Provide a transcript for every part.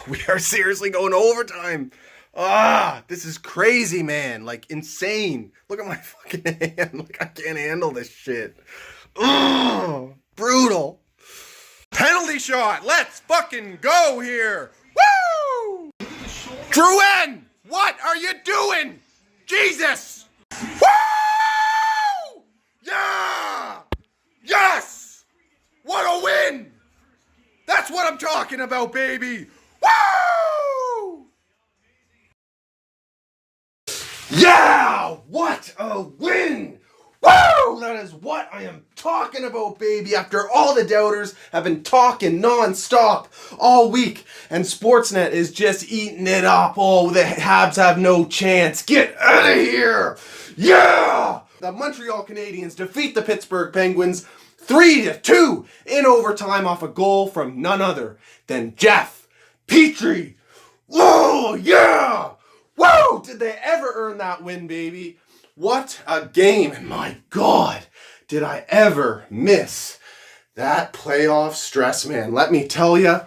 We are seriously going to overtime. This is crazy, man. Like, insane. Look at my fucking hand. Like, I can't handle this shit. Brutal. Penalty shot. Let's fucking go here. Woo! Drouin, what are you doing? Jesus. Woo! Yeah! Yes! What a win! That's what I'm talking about, baby. Woo! Yeah! What a win! Woo! That is what I am talking about, baby. After all the doubters have been talking non-stop all week, and Sportsnet is just eating it up. Oh, the Habs have no chance. Get out of here! Yeah! The Montreal Canadiens defeat the Pittsburgh Penguins 3-2 in overtime off a goal from none other than Jeff Petrie. Whoa, yeah! Whoa! Did they ever earn that win, baby? What a game, and my God, did I ever miss that playoff stress, man. Let me tell you,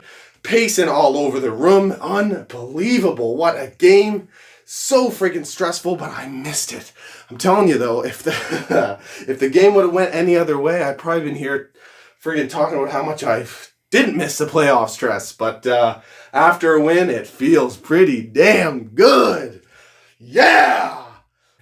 pacing all over the room, unbelievable. What a game. So freaking stressful, but I missed it. I'm telling you though, if the game would have went any other way, I'd probably been here freaking talking about how much I didn't miss the playoff stress. But after a win, it feels pretty damn good. Yeah!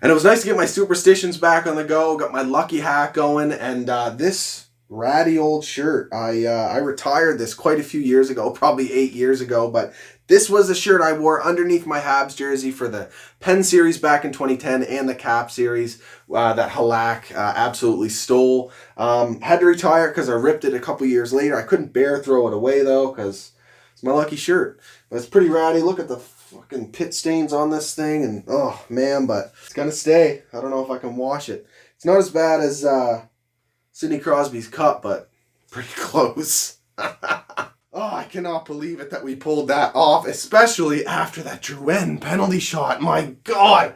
And it was nice to get my superstitions back on the go. Got my lucky hat going, and this ratty old shirt. I retired this quite a few years ago, probably 8 years ago, but this was the shirt I wore underneath my Habs jersey for the Pen Series back in 2010 and the Cap Series that Halak absolutely stole. Had to retire because I ripped it a couple years later. I couldn't bear throw it away though because it's my lucky shirt. But it's pretty ratty. Look at the fucking pit stains on this thing, and oh man, but it's gonna stay. I don't know if I can wash it. It's not as bad as Sidney Crosby's cup, but pretty close. Oh, I cannot believe it that we pulled that off, especially after that Drouin penalty shot. My God,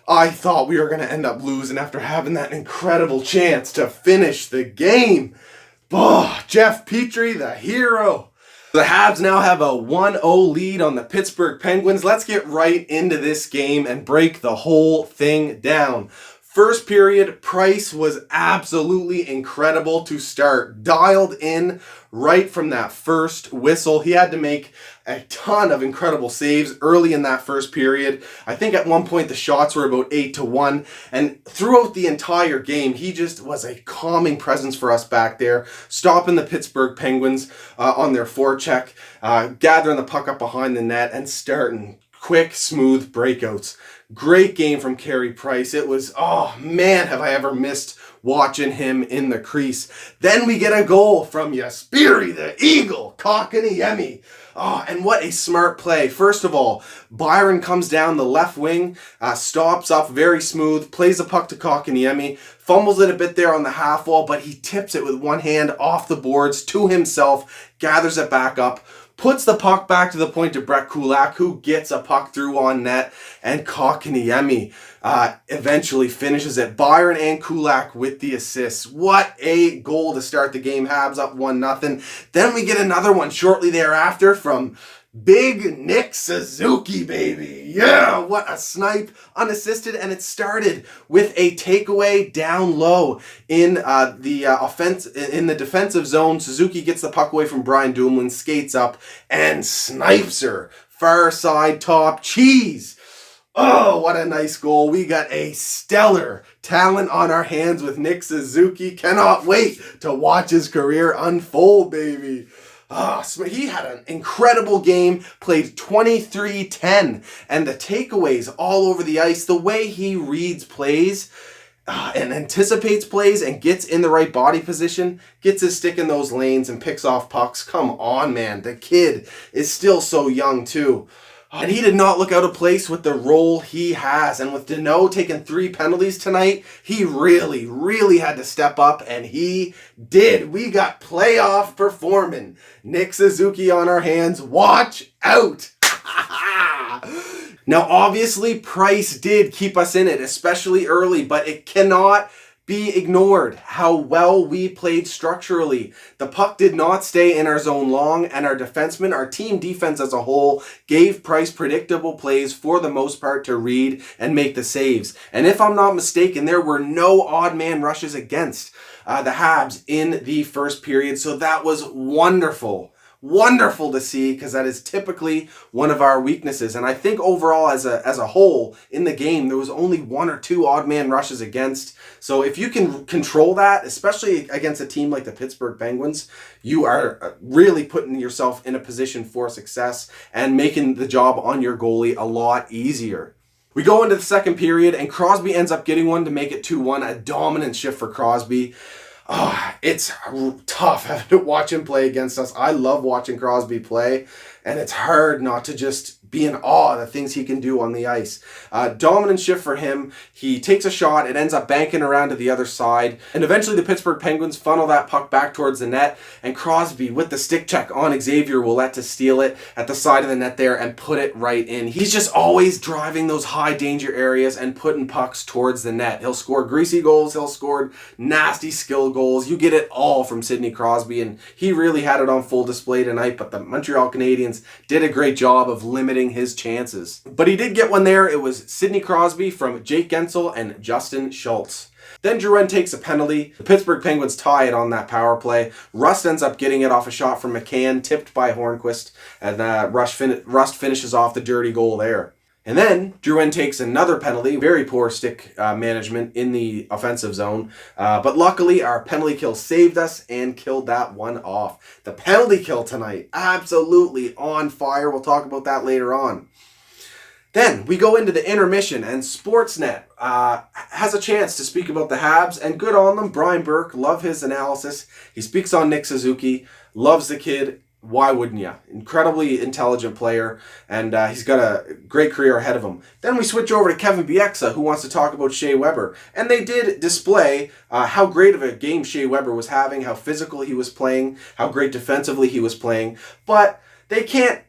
I thought we were going to end up losing after having that incredible chance to finish the game. Oh, Jeff Petrie, the hero. The Habs now have a 1-0 lead on the Pittsburgh Penguins. Let's get right into this game and break the whole thing down. First period, Price was absolutely incredible to start. Dialed in right from that first whistle. He had to make a ton of incredible saves early in that first period. I think at one point the shots were about 8-1. And throughout the entire game, he just was a calming presence for us back there, stopping the Pittsburgh Penguins on their forecheck, gathering the puck up behind the net, and starting quick, smooth breakouts. Great game from Carey Price. It was, oh man, have I ever missed watching him in the crease. Then we get a goal from Jesperi, the Eagle, Kotkaniemi. Oh, and what a smart play. First of all, Byron comes down the left wing, stops up very smooth, plays the puck to Kotkaniemi, fumbles it a bit there on the half wall, but he tips it with one hand off the boards to himself, gathers it back up, puts the puck back to the point to Brett Kulak, who gets a puck through on net, and Kotkaniemi eventually finishes it. Byron and Kulak with the assists. What a goal to start the game. Habs up 1-0. Then we get another one shortly thereafter from Big Nick Suzuki, baby. Yeah, what a snipe, unassisted, and it started with a takeaway down low in the defensive zone. Suzuki gets the puck away from Brian Dumoulin, skates up, and snipes her. Far side top cheese. Oh, what a nice goal. We got a stellar talent on our hands with Nick Suzuki. Cannot wait to watch his career unfold, baby. He had an incredible game, played 23-10, and the takeaways all over the ice, the way he reads plays and anticipates plays and gets in the right body position, gets his stick in those lanes and picks off pucks. Come on, man. The kid is still so young, too. And he did not look out of place with the role he has. And with Deneau taking 3 penalties tonight, he really, really had to step up, and he did. We got playoff performing. Nick Suzuki on our hands. Watch out! Now, obviously, Price did keep us in it, especially early, but it cannot be ignored. How well we played structurally. The puck did not stay in our zone long, and our defensemen, our team defense as a whole, gave Price predictable plays for the most part to read and make the saves. And if I'm not mistaken, there were no odd man rushes against the Habs in the first period, so that was wonderful. Wonderful to see, because that is typically one of our weaknesses. And I think overall as a whole in the game, there was only 1 or 2 odd man rushes against. So if you can control that, especially against a team like the Pittsburgh Penguins, you are really putting yourself in a position for success and making the job on your goalie a lot easier. We go into the second period, and Crosby ends up getting one to make it 2-1, a dominant shift for Crosby. Oh, it's tough having to watch him play against us. I love watching Crosby play, and it's hard not to just be in awe of the things he can do on the ice. Dominant shift for him. He takes a shot. It ends up banking around to the other side. And eventually the Pittsburgh Penguins funnel that puck back towards the net. And Crosby, with the stick check on Xavier Ouellet to steal it at the side of the net there and put it right in. He's just always driving those high danger areas and putting pucks towards the net. He'll score greasy goals. He'll score nasty skill goals. You get it all from Sidney Crosby. And he really had it on full display tonight. But the Montreal Canadiens did a great job of limiting his chances. But he did get one there. It was Sidney Crosby from Jake Gensel and Justin Schultz. Then Drouin takes a penalty. The Pittsburgh Penguins tie it on that power play. Rust ends up getting it off a shot from McCann, tipped by Hornquist, and Rust finishes off the dirty goal there. And then Drouin takes another penalty. Very poor stick management in the offensive zone. But luckily, our penalty kill saved us and killed that one off. The penalty kill tonight, absolutely on fire. We'll talk about that later on. Then we go into the intermission, and Sportsnet has a chance to speak about the Habs, and good on them. Brian Burke, love his analysis. He speaks on Nick Suzuki, loves the kid. Why wouldn't you? Incredibly intelligent player, and he's got a great career ahead of him. Then we switch over to Kevin Bieksa, who wants to talk about Shea Weber. And they did display how great of a game Shea Weber was having, how physical he was playing, how great defensively he was playing. But they can't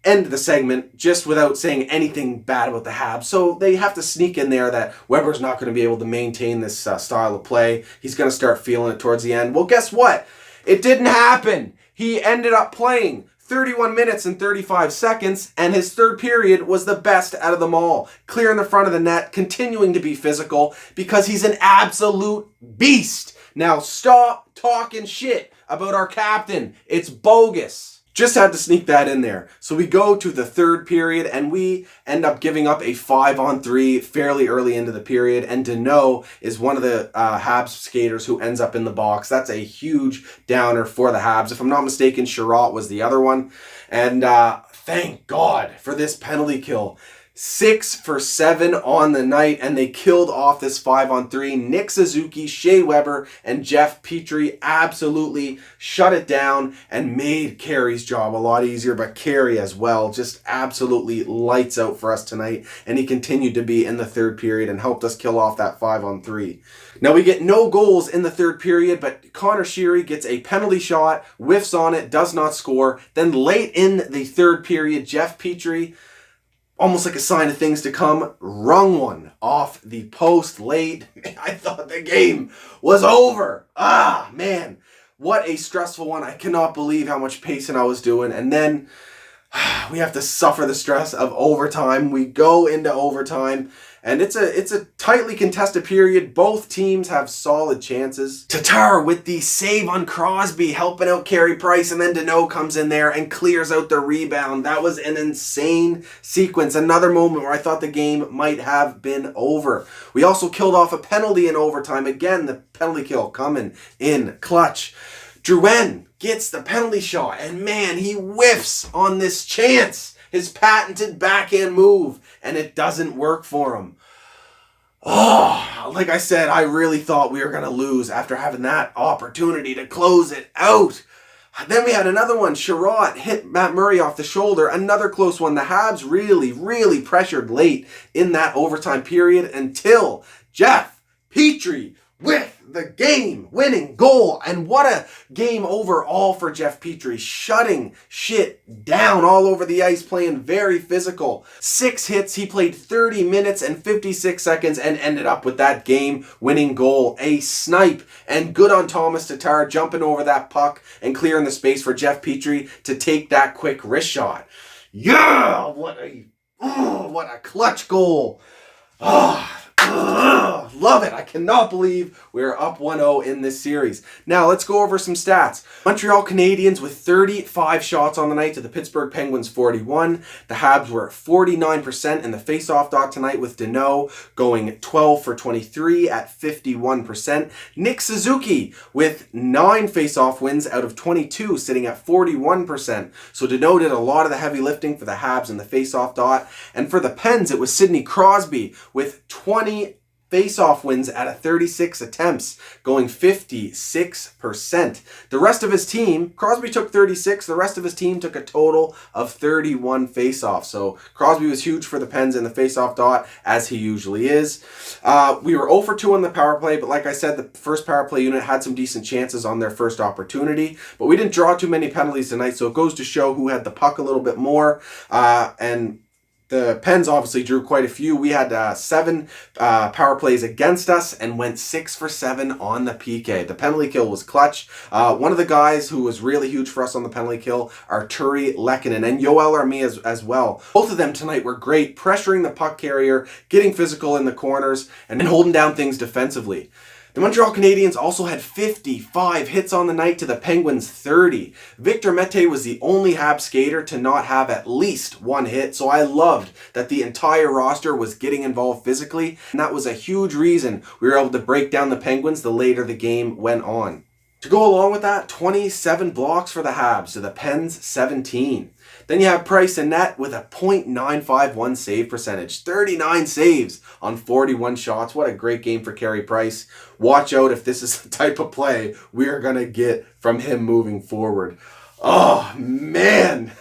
end the segment just without saying anything bad about the Habs. So they have to sneak in there that Weber's not going to be able to maintain this style of play. He's going to start feeling it towards the end. Well, guess what? It didn't happen. He ended up playing 31 minutes and 35 seconds, and his third period was the best out of them all. Clear in the front of the net, continuing to be physical, because he's an absolute beast. Now stop talking shit about our captain. It's bogus. Just had to sneak that in there. So we go to the third period, and we end up giving up a 5-on-3 fairly early into the period. And Deneau is one of the Habs skaters who ends up in the box. That's a huge downer for the Habs. If I'm not mistaken, Sherratt was the other one. And thank God for this penalty kill. 6 for 7 on the night, and they killed off this 5-on-3. Nick Suzuki, Shea Weber, and Jeff Petrie absolutely shut it down and made Carey's job a lot easier, but Carey as well just absolutely lights out for us tonight, and he continued to be in the third period and helped us kill off that 5-on-3. Now we get no goals in the third period, but Connor Sheary gets a penalty shot, whiffs on it, does not score. Then late in the third period, Jeff Petrie, almost like a sign of things to come, rung one off the post late. I thought the game was over. Ah, man. What a stressful one. I cannot believe how much pacing I was doing. And then we have to suffer the stress of overtime. We go into overtime, and it's a tightly contested period. Both teams have solid chances. Tatar with the save on Crosby, helping out Carey Price, and then Deneau comes in there and clears out the rebound. That was an insane sequence. Another moment where I thought the game might have been over. We also killed off a penalty in overtime. Again, the penalty kill coming in clutch. Drouin gets the penalty shot, and man, he whiffs on this chance. His patented backhand move, and it doesn't work for him. Oh, like I said, I really thought we were going to lose after having that opportunity to close it out. Then we had another one. Sherratt hit Matt Murray off the shoulder. Another close one. The Habs really pressured late in that overtime period until Jeff Petrie with the game-winning goal. And what a game overall for Jeff Petrie, shutting shit down all over the ice, playing very physical. 6 hits, he played 30 minutes and 56 seconds and ended up with that game-winning goal. A snipe, and good on Thomas Tatar jumping over that puck and clearing the space for Jeff Petrie to take that quick wrist shot. Yeah, what a clutch goal. Love it. I cannot believe we're up 1-0 in this series. Now, let's go over some stats. Montreal Canadiens with 35 shots on the night to the Pittsburgh Penguins 41. The Habs were 49% in the face-off dot tonight with Deneau going 12 for 23 at 51%. Nick Suzuki with 9 face-off wins out of 22, sitting at 41%. So Deneau did a lot of the heavy lifting for the Habs in the face-off dot. And for the Pens, it was Sidney Crosby with 20 face-off wins out of 36 attempts, going 56%. The rest of his team, Crosby took 36, the rest of his team took a total of 31 face-offs. So Crosby was huge for the Pens in the face-off dot, as he usually is. We were 0 for 2 on the power play, but like I said, the first power play unit had some decent chances on their first opportunity, but we didn't draw too many penalties tonight, so it goes to show who had the puck a little bit more, and the Pens obviously drew quite a few. We had 7 power plays against us and went 6 for 7 on the PK. The penalty kill was clutch. One of the guys who was really huge for us on the penalty kill are Turi Lehkonen and Yoel Armia as well. Both of them tonight were great, pressuring the puck carrier, getting physical in the corners, and holding down things defensively. The Montreal Canadiens also had 55 hits on the night to the Penguins 30. Victor Mete was the only Habs skater to not have at least 1 hit, so I loved that the entire roster was getting involved physically, and that was a huge reason we were able to break down the Penguins the later the game went on. To go along with that, 27 blocks for the Habs to the Pens 17. Then you have Price and net with a .951 save percentage. 39 saves on 41 shots. What a great game for Carey Price. Watch out if this is the type of play we are going to get from him moving forward. Oh, man.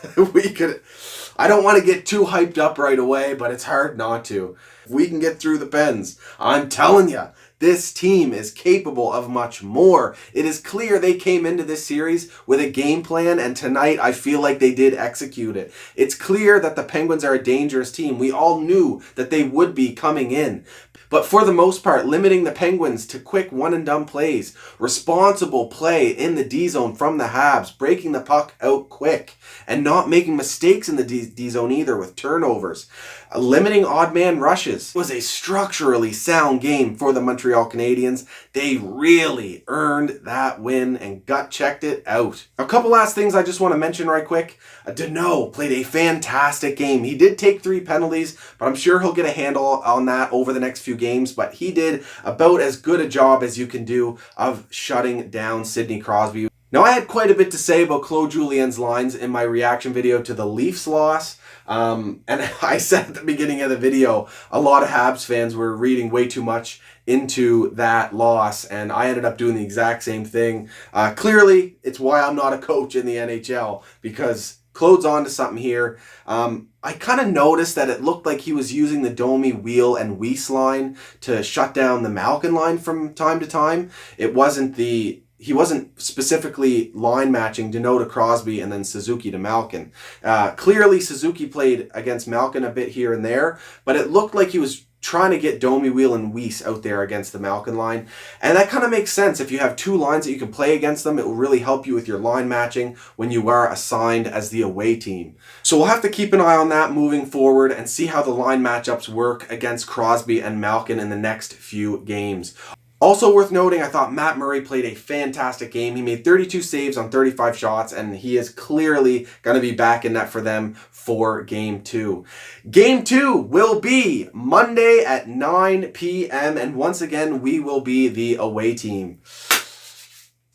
I don't want to get too hyped up right away, but it's hard not to. If we can get through the Pens, I'm telling you, this team is capable of much more. It is clear they came into this series with a game plan, and tonight I feel like they did execute it. It's clear that the Penguins are a dangerous team. We all knew that they would be coming in. But for the most part, limiting the Penguins to quick one-and-done plays, responsible play in the D-zone from the Habs, breaking the puck out quick, and not making mistakes in the D-zone either with turnovers. Limiting odd-man rushes was a structurally sound game for the Montreal Canadiens. They really earned that win and gut-checked it out. A couple last things I just want to mention right quick. Deneau played a fantastic game. He did take 3 penalties, but I'm sure he'll get a handle on that over the next few games, but he did about as good a job as you can do of shutting down Sidney Crosby. Now, I had quite a bit to say about Claude Julien's lines in my reaction video to the Leafs loss. And I said at the beginning of the video, a lot of Habs fans were reading way too much into that loss, and I ended up doing the exact same thing. Clearly, it's why I'm not a coach in the NHL, because Claude's on to something here. I kind of noticed that it looked like he was using the Domi, Wheel, and Weiss line to shut down the Malkin line from time to time. He wasn't specifically line matching Deneau to Crosby and then Suzuki to Malkin. Clearly, Suzuki played against Malkin a bit here and there, but it looked like he was trying to get Domi, Wheel, and Weiss out there against the Malkin line. And that kind of makes sense. If you have 2 lines that you can play against them, it will really help you with your line matching when you are assigned as the away team. So we'll have to keep an eye on that moving forward and see how the line matchups work against Crosby and Malkin in the next few games. Also worth noting, I thought Matt Murray played a fantastic game. He made 32 saves on 35 shots, and he is clearly going to be back in net for them for Game 2. Game 2 will be Monday at 9 p.m., and once again, we will be the away team.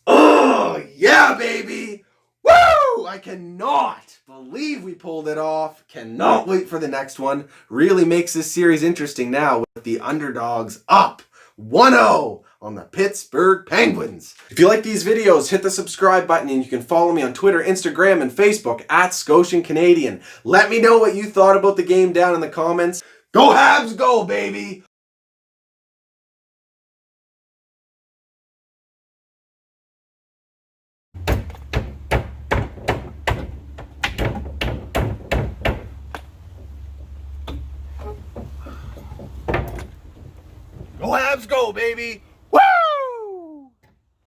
Oh, yeah, baby! Woo! I cannot believe we pulled it off. Cannot wait for the next one. Really makes this series interesting now with the underdogs up 1-0 on the Pittsburgh Penguins. If you like these videos, hit the subscribe button, and you can follow me on Twitter, Instagram, and Facebook at Scotian Canadian. Let me know what you thought about the game down in the comments. Go Habs, go, baby! Habs go, baby!